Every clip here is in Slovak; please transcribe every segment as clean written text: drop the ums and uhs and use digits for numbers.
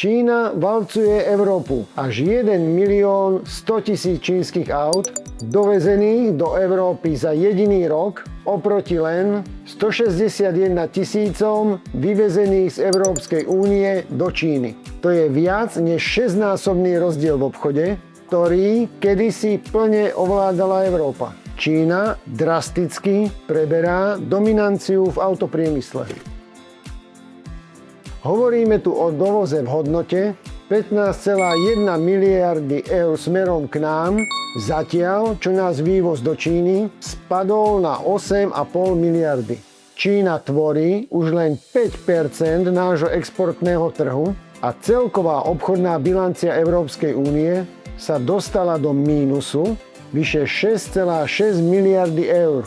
Čína valcuje Európu. Až 1 100 000 čínskych aut dovezených do Európy za jediný rok oproti len 161 000 vyvezených z Európskej únie do Číny. To je viac než 6-násobný rozdiel v obchode, ktorý kedysi plne ovládala Európa. Čína drasticky preberá dominanciu v autopriemysle. Hovoríme tu o dovoze v hodnote 15,1 miliardy eur smerom k nám, zatiaľ čo nás vývoz do Číny spadol na 8,5 miliardy. Čína tvorí už len 5% nášho exportného trhu a celková obchodná bilancia Európskej únie sa dostala do mínusu vyše 6,6 miliardy eur.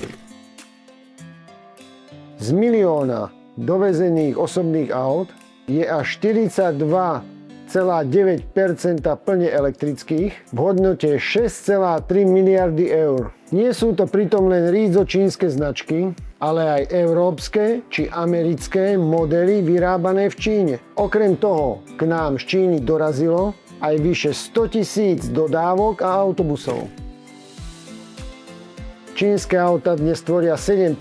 Z milióna dovezených osobných aut je až 42,9% plne elektrických v hodnote 6,3 miliardy eur. Nie sú to pritom len čínske značky, ale aj európske či americké modely vyrábané v Číne. Okrem toho k nám z Číny dorazilo aj vyše 100 000 dodávok a autobusov. Čínske auta dnes tvoria 7%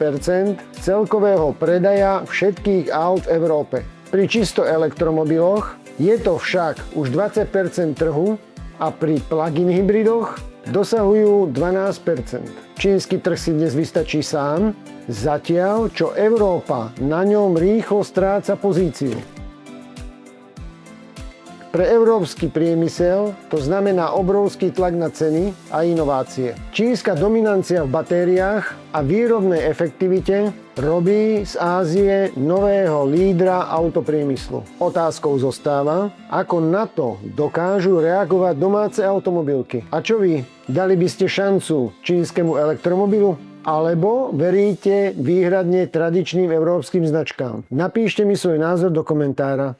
celkového predaja všetkých aut v Európe. Pri čisto elektromobiloch je to však už 20% trhu a pri plug-in hybridoch dosahujú 12%. Čínsky trh si dnes vystačí sám, zatiaľ čo Európa na ňom rýchlo stráca pozíciu. Pre európsky priemysel to znamená obrovský tlak na ceny a inovácie. Čínska dominancia v batériách a výrobnej efektivite robí z Ázie nového lídra autopriemyslu. Otázkou zostáva, ako na to dokážu reagovať domáce automobilky. A čo vy? Dali by ste šancu čínskemu elektromobilu? Alebo veríte výhradne tradičným európskym značkám? Napíšte mi svoj názor do komentára.